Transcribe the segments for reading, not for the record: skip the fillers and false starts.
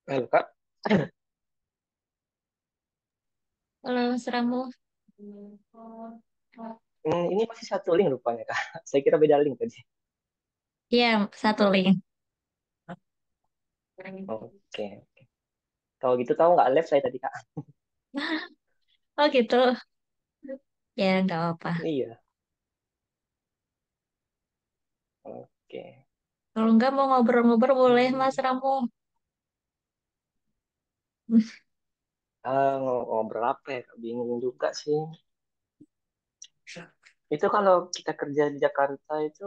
Halo Kak. Kalau Mas Ramu, Ini masih satu link rupanya Kak. Saya kira beda link tadi. iya satu link. Oke. Kalau gitu tahu nggak live saya tadi Kak? Oh gitu, ya nggak apa. Iya. Oke. Kalau nggak mau ngobrol-ngobrol boleh Mas Hmm. Ramu. Ngobrol apa ya Kak? Bingung juga sih. Itu kalau kita kerja di Jakarta itu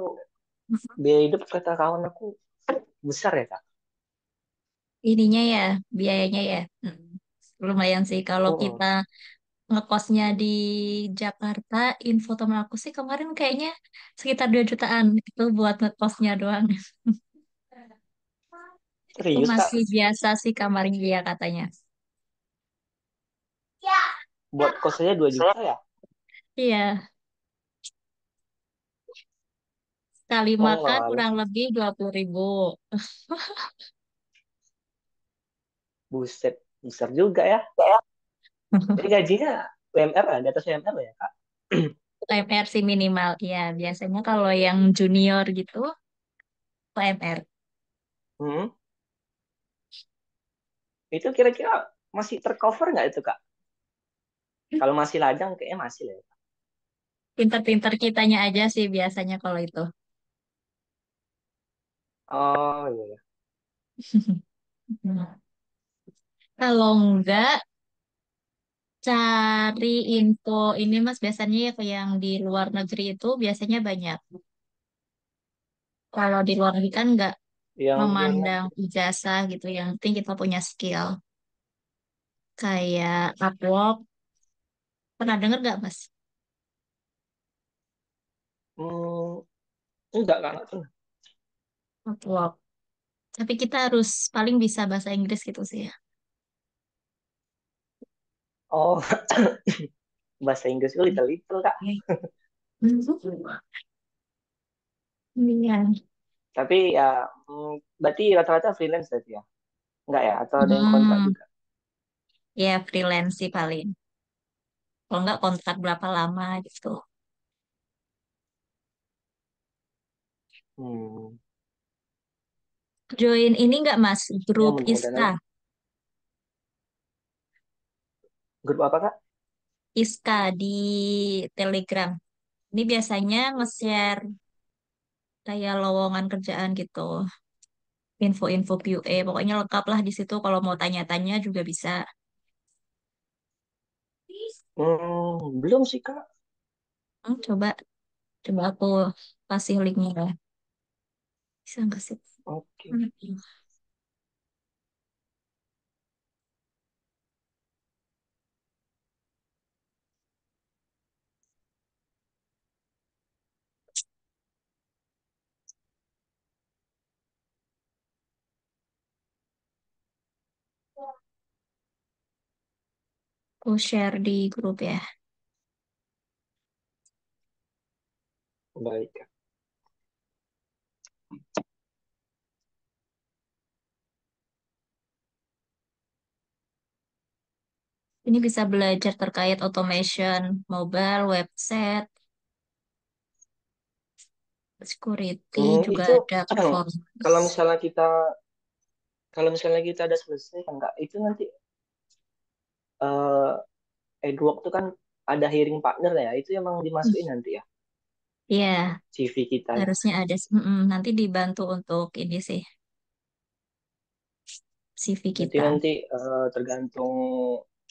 biaya hidup kata kawan aku besar ya Kak? Ininya ya, biayanya ya. Lumayan sih kalau Mm-mm. kita ngekosnya di Jakarta, info temen aku sih kemarin kayaknya sekitar 2 jutaan itu buat ngekosnya doang. Itu Serius masih Kak? biasa sih kamarnya dia katanya. Buat kos saja 2 juta ya? Iya, sekali Oh makan enggak, kurang lebih 20.000. buset. Besar juga ya. Jadi gajinya UMR ya? Di atas UMR ya Kak? UMR sih minimal. Ya, biasanya kalau yang junior gitu, UMR. Hmm. Itu kira-kira masih tercover nggak itu Kak? Kalau masih lajang kayaknya masih lah ya. Pinter-pinter kitanya aja sih biasanya kalau itu. Oh iya, iya. Kalau enggak, cari info ini Mas biasanya ya kayak yang di luar negeri itu biasanya banyak. Kalau di luar negeri kan nggak Yang di luar memandang negeri. ijazah gitu, yang penting kita punya skill. Kayak Upwork, pernah denger nggak Mas? Hmm, enggak Kak, enggak pernah. Upwork. Tapi kita harus paling bisa bahasa Inggris gitu sih ya. Oh, bahasa Inggrisku little-little Kak. Iya. Tapi ya, berarti rata-rata freelance tadi ya? Enggak ya? Atau ada yang kontrak Hmm, juga? ya freelance sih paling. Kalau nggak kontrak berapa lama gitu. Hmm, Join ini nggak Mas, ya grup mudah-mudahan ISKA. aja. Grup apa Kak? ISKA di Telegram. Ini biasanya nge-share kayak lowongan kerjaan gitu. Info-info QA. Pokoknya lengkap lah di situ. Kalau mau tanya-tanya juga bisa. Belum sih Kak. Coba, coba aku kasih linknya ya. Bisa nggak sih? Oke. Hmm. Aku share di grup ya. Baik Kak. Ini bisa belajar terkait automation, mobile, website, security, juga Itu ada performance. kalau misalnya kita kalau misalnya kita ada selesai kan Kak, itu nanti Edwork tuh kan ada hiring partner ya, itu emang Hmm. dimasukin nanti ya Iya, CV kita ya. harusnya ada. Nanti dibantu untuk ini sih, CV Berarti kita. nanti tergantung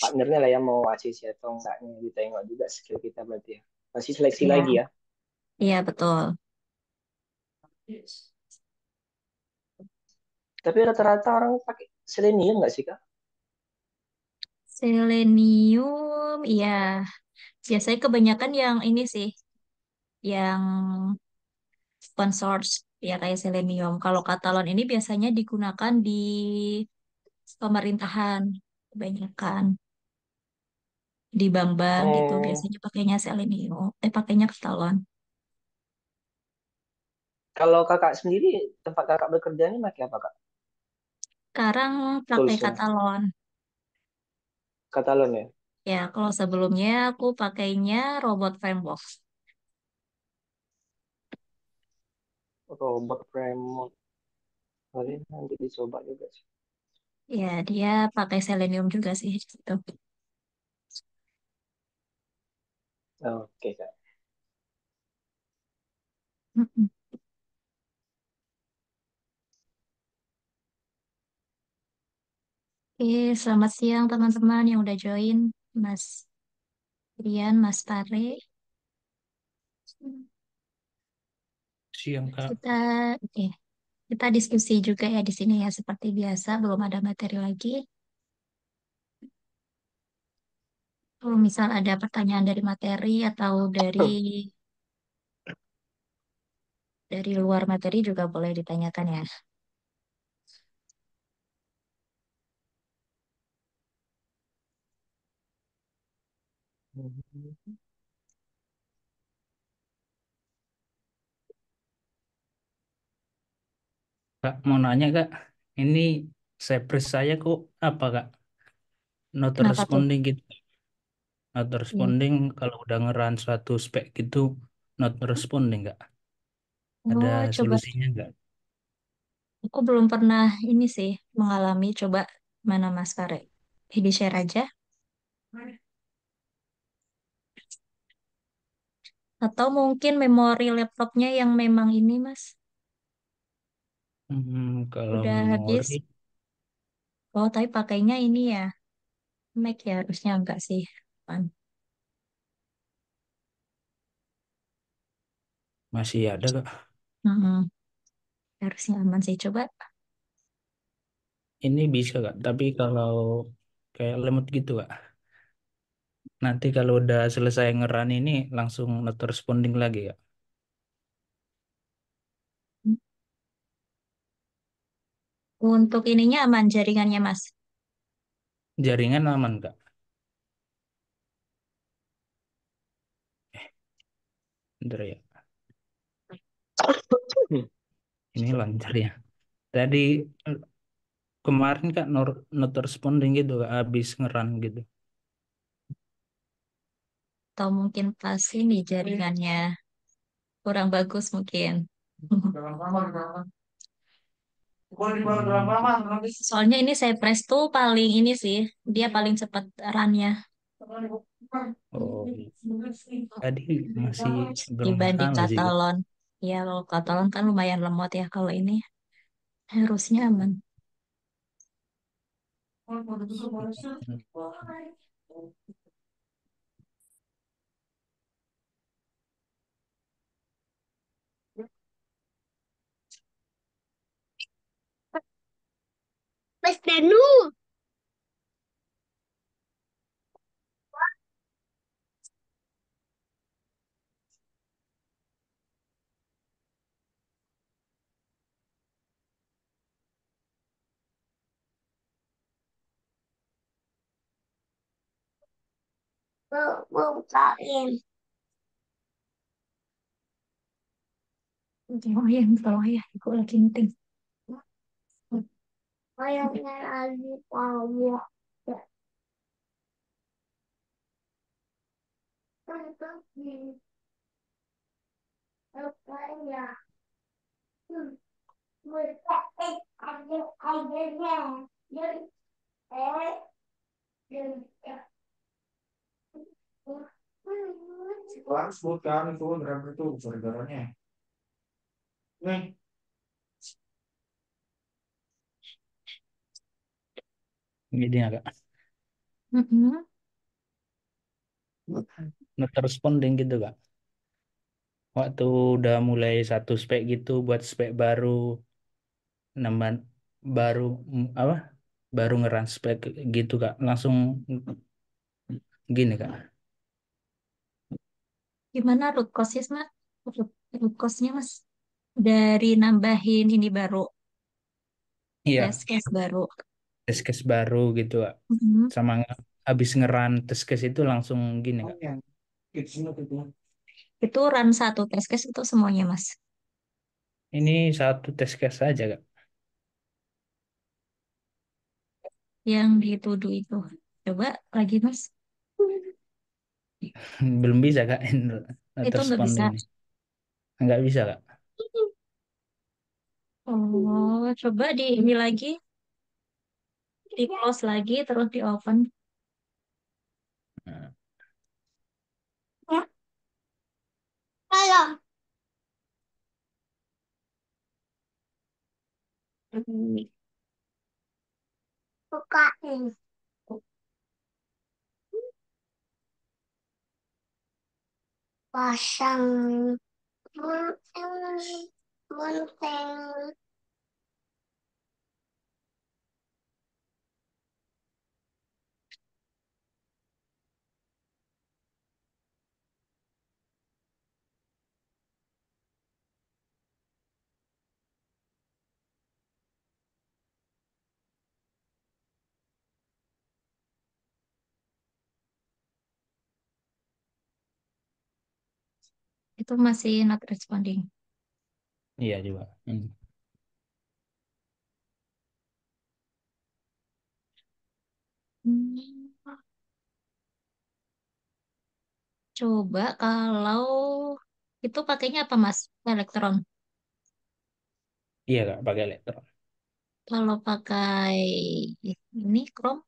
partnernya lah ya mau ACC atau enggaknya ditengok juga skill kita berarti ya. Masih seleksi Iya, lagi ya. iya betul. Tapi rata-rata orang pakai Selenium nggak sih Kak? Selenium, iya. Biasanya kebanyakan yang ini sih, yang open source, ya kayak Selenium. Kalau Katalon ini biasanya digunakan di pemerintahan, kebanyakan di bank-bank gitu. Oh, Biasanya pakainya Selenium, pakainya Katalon. kalau Kakak sendiri tempat Kakak bekerja ini pakai apa Kak? Sekarang pakai Toolsnya, Katalon. Catalan ya. Ya, kalau sebelumnya aku pakainya Robot Framework. Robot framework. Kali nanti dicoba juga sih. Ya, dia pakai Selenium juga sih gitu. Oke Kak. Mm-mm. Oke, selamat siang teman-teman yang udah join. Mas Rian, Mas Pare. Siang, Kak. Kita, oke, kita diskusi juga ya di sini ya seperti biasa. Belum ada materi lagi. Kalau misal ada pertanyaan dari materi atau dari luar materi juga boleh ditanyakan ya. Kak, mau nanya, Kak. Ini Cypress saya kok apa, Kak? Not Kenapa tuh? responding gitu. Not Iya. responding kalau udah ngeran suatu spek gitu, not responding, Kak. Ada Oh, coba. solusinya nggak? Aku belum pernah ini sih mengalami. Coba mana Mas Pare? Di share aja. Atau mungkin memori laptopnya yang memang ini Mas Kalau udah memori habis. Oh, tapi pakainya ini ya Mac ya harusnya enggak sih. Pan. masih ada, Kak. Mm-mm. Harusnya aman sih. Coba. Ini bisa, Kak. Tapi kalau kayak lemot gitu, Kak. Nanti kalau udah selesai ngeran ini langsung not responding lagi, Kak. Untuk ininya aman jaringannya Mas. Jaringan aman, Kak. Bentar ya. Hmm. Ini lancar ya. Tadi kemarin Kak not responding gitu Kak, habis ngeran gitu. Atau mungkin pas ini jaringannya kurang bagus mungkin. Hmm. Soalnya ini saya press tuh paling ini sih, dia paling cepat runnya Oh, tadi masih dibanding bermasalah sih Kak. Katalon. Ya, kalau Katalon kan lumayan lemot ya. Kalau ini harusnya aman. Hmm. Mas Danu. Bukain. Oh iya, tolong ya. Aku lagi meeting. Kayaknya lagi tahu. Apa ya? Langsung kan itu Grab itu gara-garanya. Nih, gini agak Mm-mm. not responding gitu kak. Waktu udah mulai satu spek gitu buat spek baru, nambah baru apa? Baru ngeran spek gitu kak. Langsung gini kak. Gimana root cause-nya, Mas? Root cause-nya, Mas? Dari nambahin ini baru, Iya, test case baru. test case baru gitu kak. Mhm. Sama habis ngeran test case itu langsung gini kak. Itu run satu test case itu semuanya, Mas. Ini satu test case aja kak. Yang dituduh itu. Coba lagi, Mas. Belum bisa kak, not Itu nggak bisa. responding nih. Nggak bisa kak. Oh, coba di ini lagi, di close lagi, terus di open. Nah, Halo. Bukain. Pasang bunting, bunting. Itu masih not responding. iya juga. Hmm. Coba kalau itu pakainya apa, Mas? Elektron. Iya kak, pakai elektron. Kalau pakai ini Chrome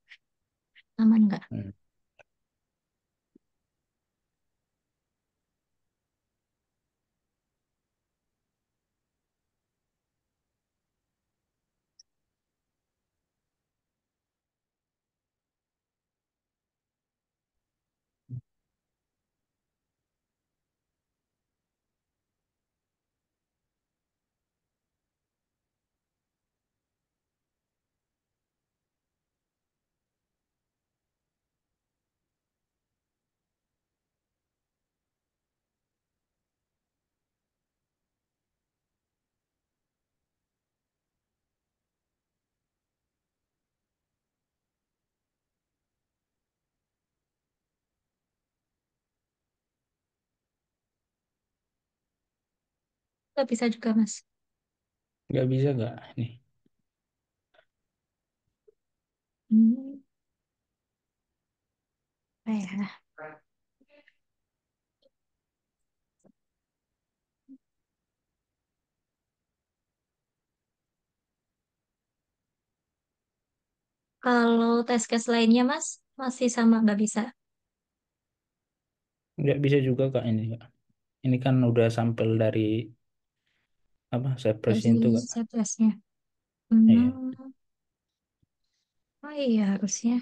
aman nggak? Hmm. Nggak bisa juga, Mas. Nggak bisa nggak ini? Hmm. Apa ya? Kalau tes case lainnya, Mas, masih sama nggak bisa. Nggak bisa juga kak ini kak. Ini kan udah sampel dari apa? Cypress Dari itu kak. set testnya. Iya. Hmm. Oh iya, harusnya.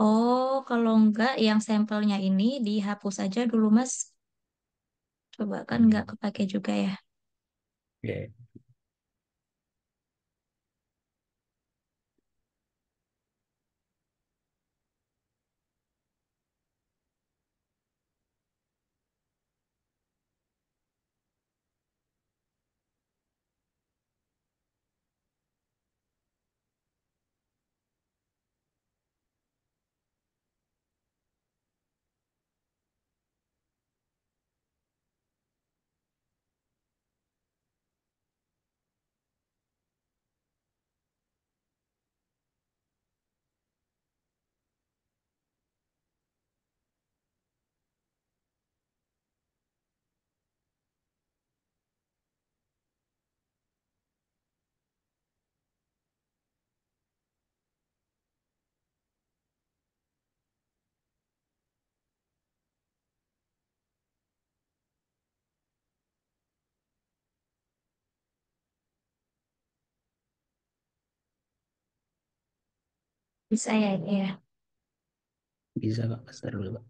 Oh, kalau nggak, yang sampelnya ini dihapus aja dulu, Mas. Coba kan nggak Hmm. kepake juga ya. Iya. Bisa ya, ya. Bisa kak, seru dulu kak.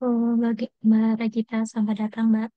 Oh, bagi Mbak Regita, selamat datang, Mbak.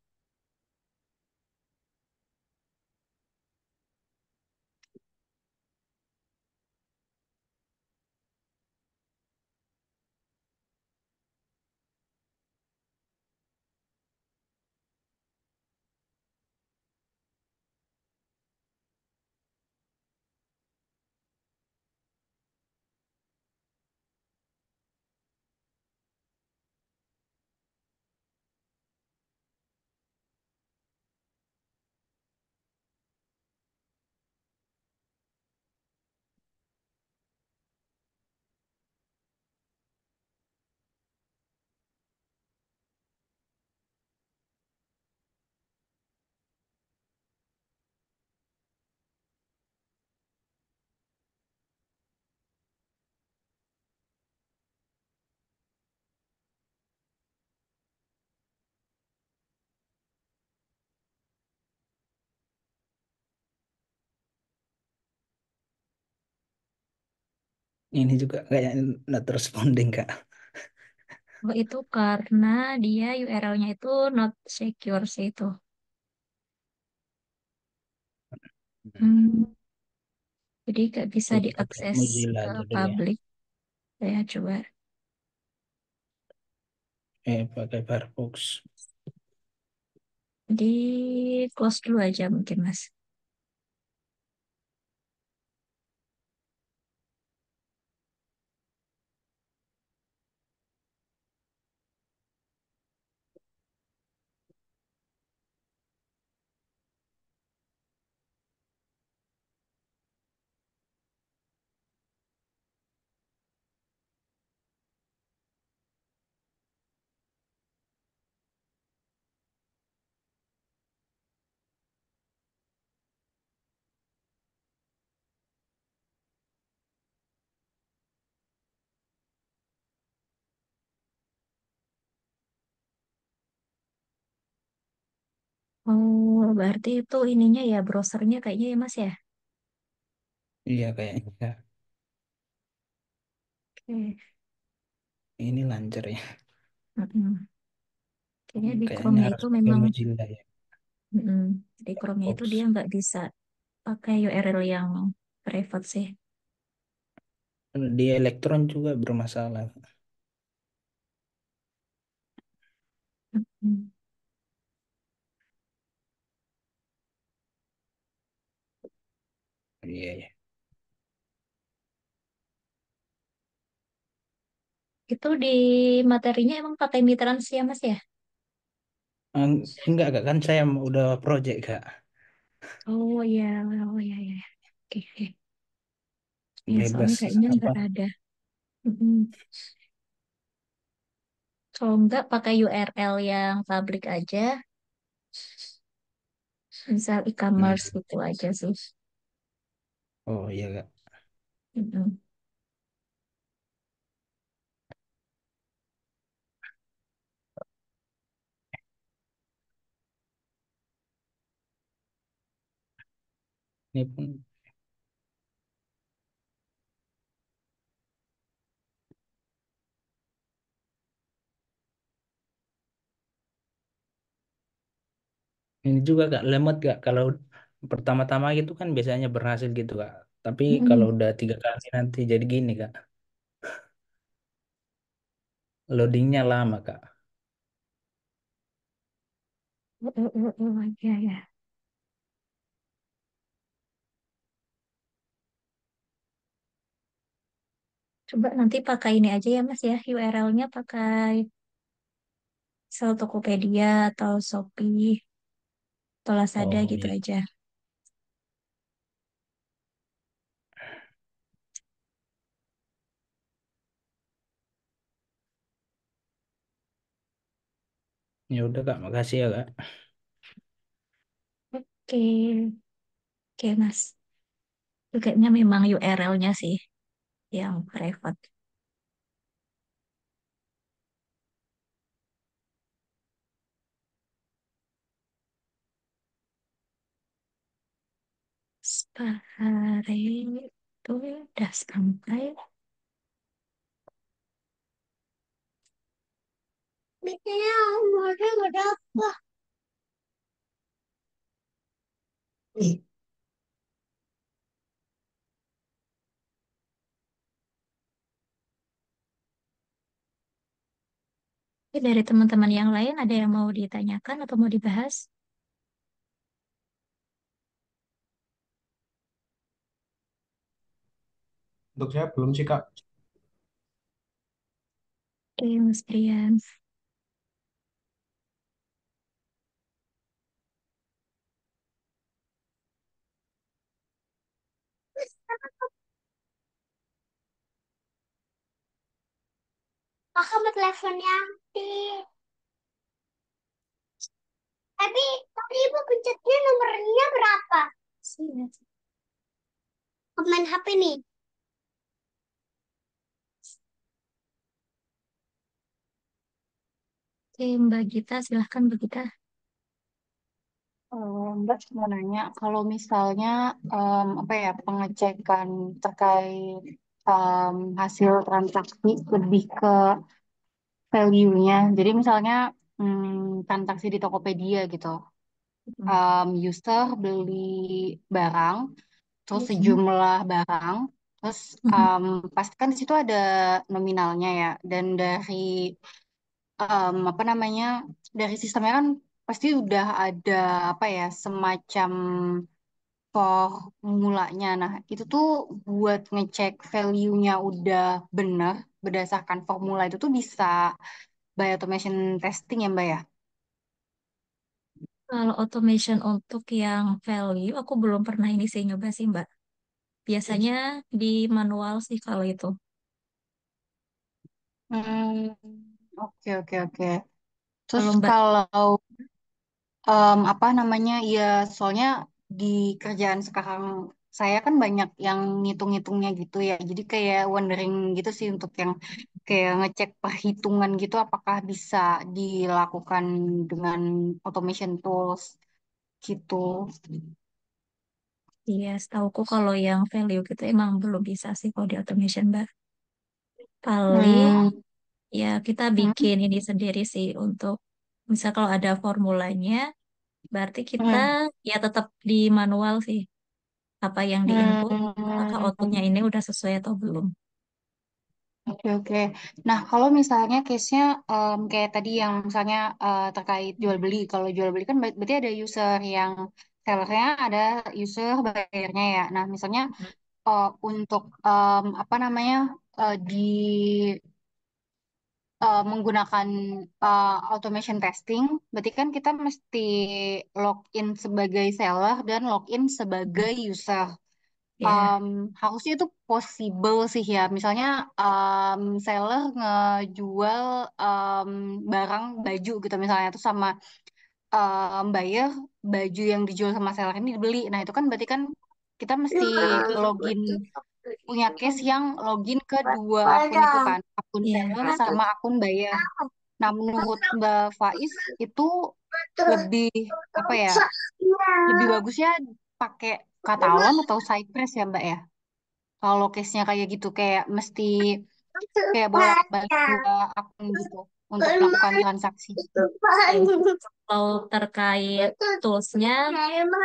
Ini juga kayak not responding Kak. Oh, itu karena dia URL-nya itu not secure sih itu. Hmm, jadi nggak bisa Coba pakai diakses Mozilla ke aja dulu ya. publik. Saya coba. Pakai Firefox. Di close dulu aja mungkin, Mas. Oh, berarti itu ininya ya, browsernya kayaknya ya, Mas ya? Iya kayaknya Kak. Oke. Ini lancar ya. Mm-mm. Kayaknya di Kayaknya Chrome-nya harus itu pakai memang, Mozilla ya. mm-mm, di Chrome-nya itu dia Firefox. nggak bisa pakai URL yang private sih. Di Elektron juga bermasalah. Mm-mm. Iya ya. Itu di materinya emang pakai Mitrans ya, Mas ya? Enggak Kak, kan saya udah project Kak. Oh iya, oh iya, iya. Oke, oke. Ya, soalnya Bebas kayaknya nggak apa? ada. Mm-mm. Kalau nggak pakai URL yang publik aja, misal e-commerce Hmm. gitu aja sih. Oh iya Kak. Mm-mm. Ini pun ini juga Kak lemot Kak kalau pertama-tama gitu kan biasanya berhasil gitu Kak. Tapi kalau Mm-mm. udah 3 kali nanti jadi gini Kak. Loadingnya lama Kak. Iya, ya. Coba nanti pakai ini aja ya Mas ya, URL-nya pakai misal Tokopedia atau Shopee atau Lazada Oh gitu iya. aja. Ya udah Kak, makasih ya Kak. Oke, oke Mas. Itu kayaknya memang URL-nya sih yang private. Spare itu udah sampai. Biasanya umurnya berapa? Dari teman-teman yang lain ada yang mau ditanyakan atau mau dibahas? Untuk saya belum sih Kak. Oke, Mas Brian. Aku mau telepon Yanti. Tapi tadi ibu pencetnya nomornya berapa? Sini. Main HP nih. Oke, Mbak Gita, silahkan Mbak Gita. Mbak mau nanya, kalau misalnya apa ya pengecekan terkait hasil transaksi lebih ke value-nya. Jadi misalnya transaksi di Tokopedia gitu, user beli barang, terus sejumlah barang, terus pasti kan di situ ada nominalnya ya, dan dari apa namanya dari sistemnya kan pasti udah ada apa ya semacam formulanya. Nah, itu tuh buat ngecek value-nya udah bener berdasarkan formula itu tuh bisa by automation testing ya, Mbak ya? Kalau automation untuk yang value, aku belum pernah ini sih nyoba sih Mbak. Biasanya di manual sih kalau itu. Hmm, oke oke oke. Terus Kalau Mbak, kalau apa namanya ya soalnya di kerjaan sekarang saya kan banyak yang ngitung-ngitungnya gitu ya. Jadi kayak wondering gitu sih untuk yang kayak ngecek perhitungan gitu apakah bisa dilakukan dengan automation tools gitu. iya, setauku kalau yang value gitu emang belum bisa sih kalau di automation Mbak. Paling Hmm, ya kita hmm, bikin ini sendiri sih untuk misal kalau ada formulanya, berarti kita hmm, ya tetap di manual sih. Apa yang diinput, apakah outputnya hmm. ini udah sesuai atau belum. Oke oke. Nah kalau misalnya case-nya kayak tadi yang misalnya terkait jual beli. Kalau jual beli kan berarti ada user yang sellernya, ada user bayarnya ya. Nah misalnya untuk apa namanya di menggunakan automation testing, berarti kan kita mesti login sebagai seller dan login sebagai user. Ya, Harusnya itu possible sih ya. Misalnya seller ngejual um, barang baju gitu misalnya itu sama buyer baju yang dijual sama seller ini dibeli. Nah itu kan berarti kan kita mesti login punya case yang login ke dua akun itu kan, akun ya. seller sama akun buyer. Nah menurut Mbak Faiz itu lebih apa ya? Lebih bagusnya pakai Katalon atau Cypress ya Mbak ya? Kalau case-nya kayak gitu, kayak mesti kayak bolak-balik dua akun gitu untuk melakukan transaksi. Kalau terkait toolsnya,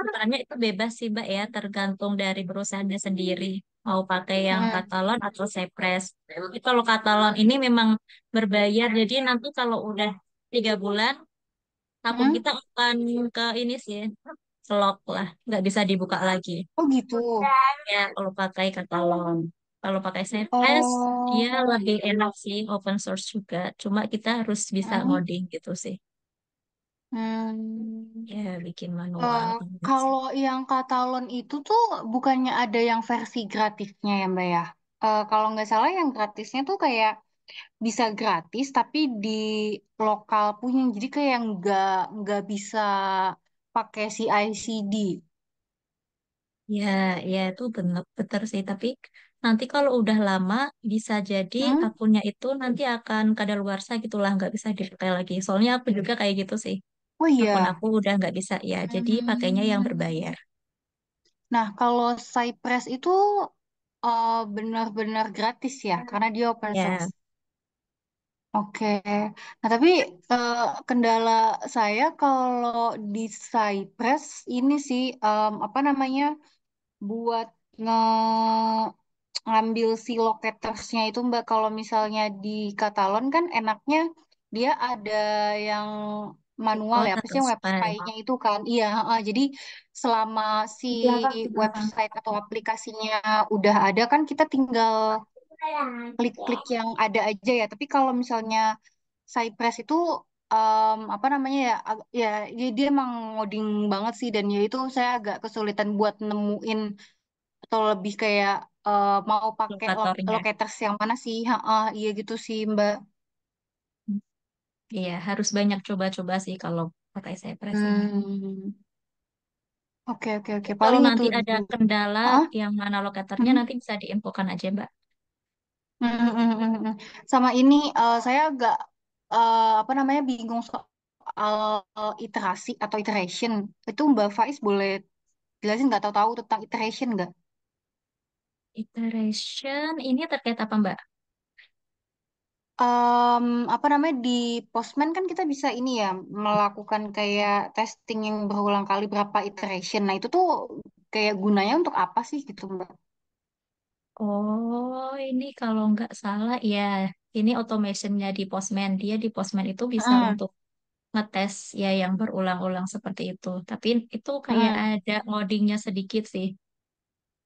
sebenarnya itu bebas sih Mbak ya, tergantung dari perusahaannya sendiri. Mau pakai yang Hmm. Catalan atau Cypress. Tapi kalau Catalan ini memang berbayar, jadi nanti kalau udah 3 bulan, akun Hmm? kita akan ke ini sih, lock lah, nggak bisa dibuka lagi. Oh gitu. Ya, kalau pakai Catalan. Kalau pakai Cypress, dia Oh. lebih enak sih, open source juga. Cuma kita harus bisa Hmm. ngoding gitu sih. Hmm. Ya, bikin manual. Iya sih. Kalau yang Katalon itu tuh bukannya ada yang versi gratisnya ya Mbak ya? Kalau nggak salah yang gratisnya tuh kayak bisa gratis tapi di lokal punya. Jadi kayak nggak bisa pakai CICD. Ya, ya itu benar benar sih. Tapi nanti kalau udah lama bisa jadi Hmm? akunnya itu nanti akan kadaluarsa gitulah, nggak bisa dipakai lagi. Soalnya aku juga kayak gitu sih. Oh Akun iya. aku udah nggak bisa ya. Jadi pakainya yang Hmm. berbayar. Nah, kalau Cypress itu benar-benar gratis ya, karena dia open source. Ya, Oke. Nah, tapi eh, kendala saya kalau di Cypress ini sih apa namanya buat nge ngambil si locatersnya itu Mbak. Kalau misalnya di Katalon kan enaknya dia ada yang manual Oh, ya, apa sih yang terus websitenya itu kan. Iya, heeh. Jadi selama si website atau aplikasinya udah ada kan kita tinggal klik-klik yang ada aja ya. Tapi kalau misalnya Cypress itu apa namanya ya, dia emang ngoding banget sih dan ya itu saya agak kesulitan buat nemuin atau lebih kayak mau pakai lokatornya. locators yang mana sih? Iya gitu sih Mbak. Iya, harus banyak coba-coba sih kalau pakai Cypress ini. Hmm, oke. Kalau Paling itu nanti ada dulu. kendala Hah? yang mana lokatornya Hmm, nanti bisa diinfokan aja, Mbak. hmm. Sama ini saya agak apa namanya bingung soal iterasi atau iteration. Itu Mbak Faiz boleh jelasin nggak tahu-tahu tentang iteration nggak? Iteration ini terkait apa, Mbak? Apa namanya di Postman kan kita bisa ini ya melakukan kayak testing yang berulang kali berapa iteration. Nah itu tuh kayak gunanya untuk apa sih gitu Mbak? Oh, ini kalau nggak salah ya, ini automationnya di Postman. Dia di Postman itu bisa Mm, untuk ngetes ya yang berulang-ulang seperti itu. Tapi itu kayak mm, ada ngodingnya sedikit sih,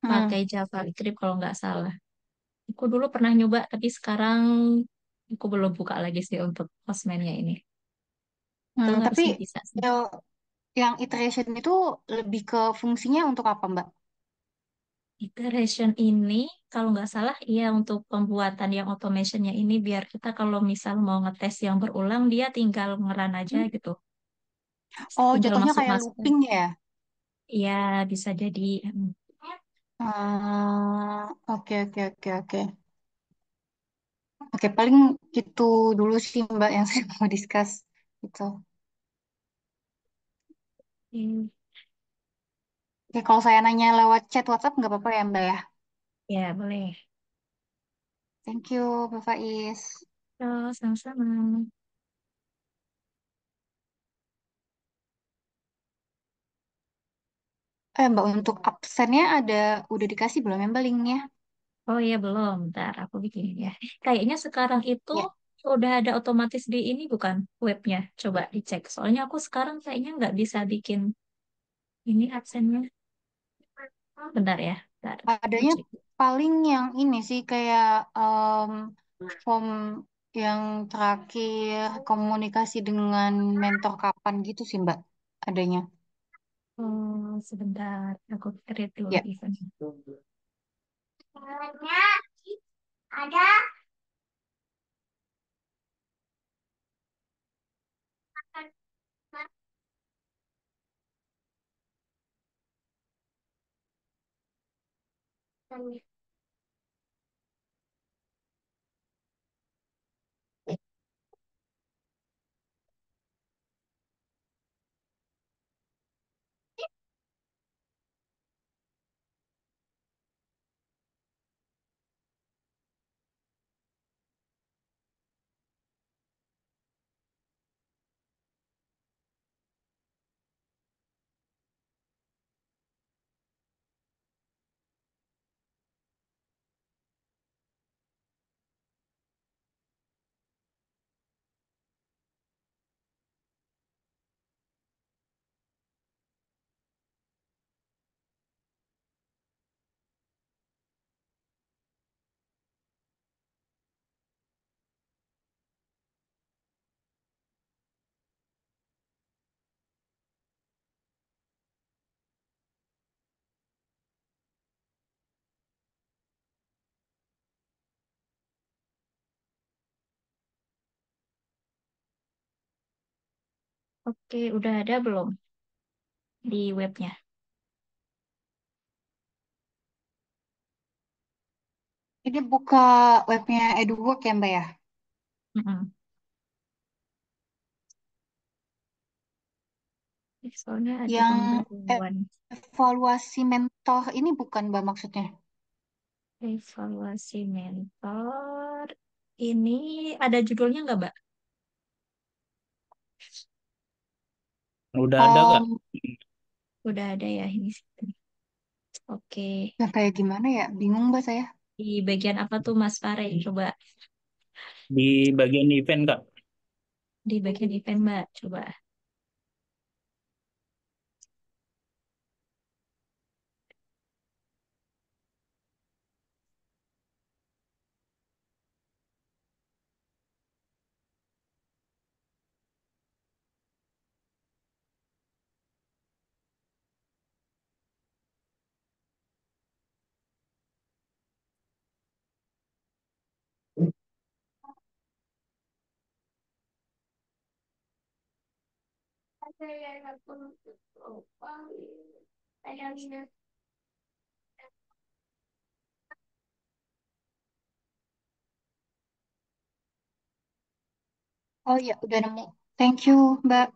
pakai mm, JavaScript kalau nggak salah. Aku dulu pernah nyoba, tapi sekarang aku belum buka lagi sih untuk Postman-nya ini. Itu Tapi harusnya bisa sih. eh, yang iteration itu lebih ke fungsinya untuk apa Mbak? Iteration ini, kalau nggak salah, iya untuk pembuatan yang automationnya ini biar kita kalau misal mau ngetes yang berulang, dia tinggal ngeran aja Hmm? gitu. Oh Tinggal jatuhnya kayak masuk-masuk. looping ya? Iya, bisa jadi. Oke. Oke paling gitu dulu sih Mbak yang saya mau discuss gitu. Hmm, Oke kalau saya nanya lewat chat WhatsApp nggak apa-apa ya Mbak ya? ya, boleh. Thank you, Mbak Faiz. Terus, sama-sama. Mbak, untuk absennya udah dikasih belum ya Mbak linknya? Oh iya, belum. Ntar aku bikin ya. Kayaknya sekarang itu Ya. udah ada otomatis di ini bukan webnya. Coba dicek. Soalnya aku sekarang kayaknya nggak bisa bikin ini absennya. Bentar ya. Bentar. Aku Adanya cek. paling yang ini sih kayak form yang terakhir komunikasi dengan mentor kapan gitu sih Mbak adanya. Oh, sebentar. Aku create dulu Ya. event. Oke, udah ada belum di webnya? Ini buka webnya EduWork ya Mbak ya? Mm-mm. Soalnya ada Yang pembaruan. evaluasi mentor ini bukan Mbak maksudnya? Evaluasi mentor. Ini ada judulnya nggak, Mbak? Udah ada Kak? Em, Udah ada ya ini sih. Oke. yang kayak gimana ya? Bingung mbak saya. Di bagian apa tuh Mas Fare? Coba Di bagian event Kak. di bagian event, Mbak. Coba. Oh iya, udah nemu. Thank you, Mbak.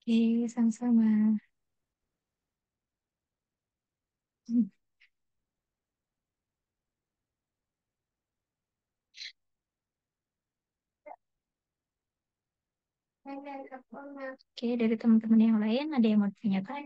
Oke, sama-sama. Oke, dari teman-teman yang lain ada yang mau ditanyakan?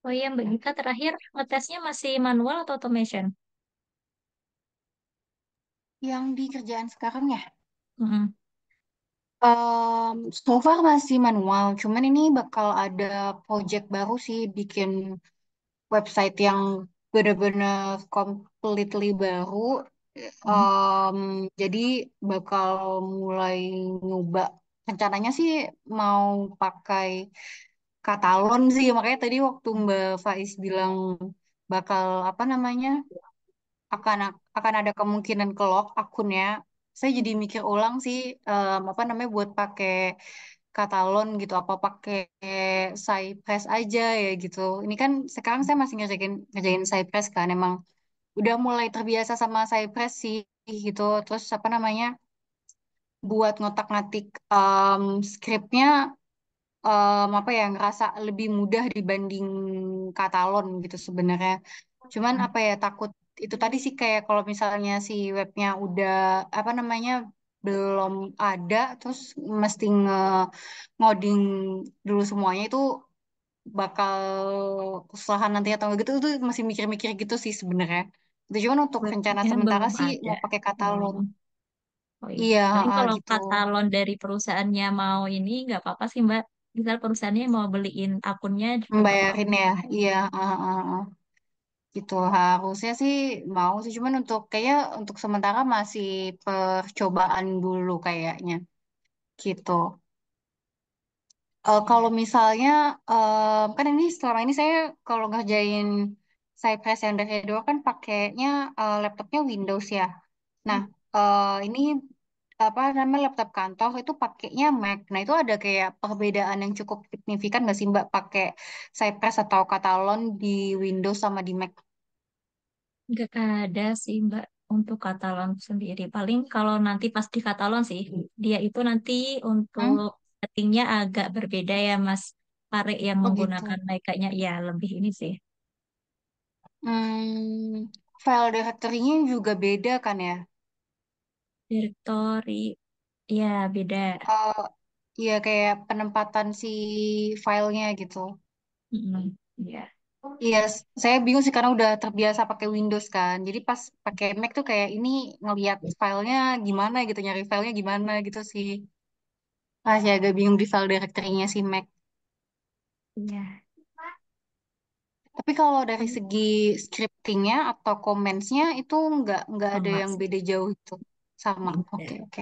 Oh iya, Mbak Gita terakhir ngetesnya masih manual atau automation? Yang di kerjaan sekarang ya, Mm-mm. so far masih manual. Cuman ini bakal ada project baru sih, bikin website yang bener-bener completely baru. Mm. Em, jadi bakal mulai nyoba. Rencananya sih mau pakai Katalon sih. Makanya tadi waktu Mbak Faiz bilang bakal apa namanya akan akan ada kemungkinan ke lock akunnya. Saya jadi mikir ulang sih apa namanya buat pakai Katalon gitu apa pakai Cypress aja ya gitu. Ini kan sekarang saya masih ngerjain ngerjain Cypress kan emang udah mulai terbiasa sama Cypress sih gitu. Terus apa namanya buat ngotak-ngatik skripnya apa ya ngerasa lebih mudah dibanding Katalon gitu sebenarnya. Cuman apa ya takut itu tadi sih kayak kalau misalnya si webnya udah apa namanya belum ada terus mesti ngoding dulu semuanya itu bakal kesalahan nanti atau enggak gitu itu masih mikir-mikir gitu sih sebenarnya. Itu cuman untuk rencana Webnya sementara belum sih ada. mau pakai Oh, Katalon. oh iya. Iya, Paling kalau gitu. katalon dari perusahaannya mau ini nggak apa-apa sih, Mbak. Misal perusahaannya mau beliin akunnya juga nggak apa-apa. Membayarin ya. Iya, gitu harusnya sih mau sih cuman untuk kayaknya untuk sementara masih percobaan dulu kayaknya gitu. Kalau misalnya kan ini selama ini saya kalau ngerjain Cypress yang dari dulu kan pakainya laptopnya Windows ya. Nah ini apa namanya laptop kantor itu pakainya Mac. Nah itu ada kayak perbedaan yang cukup signifikan nggak sih Mbak pakai Cypress atau Catalan di Windows sama di Mac? Nggak ada sih, Mbak, untuk katalon sendiri. Paling kalau nanti pas di katalon sih, dia itu nanti untuk Hmm? settingnya agak berbeda ya, Mas. Pare yang Oh menggunakan gitu. kayaknya ya lebih ini sih. File directory-nya juga beda kan ya? Directory, ya beda. Oh, iya kayak penempatan si filenya gitu. Mm-mm, ya. Iya, saya bingung sih karena udah terbiasa pakai Windows kan. Jadi pas pakai Mac tuh kayak ini ngelihat filenya gimana gitu, nyari filenya gimana gitu sih. Masih agak bingung di file directory-nya si Mac. Iya. Tapi kalau dari segi scriptingnya atau comments-nya itu nggak ada Sama yang sih. beda jauh itu. Sama. Beda. Oke, oke.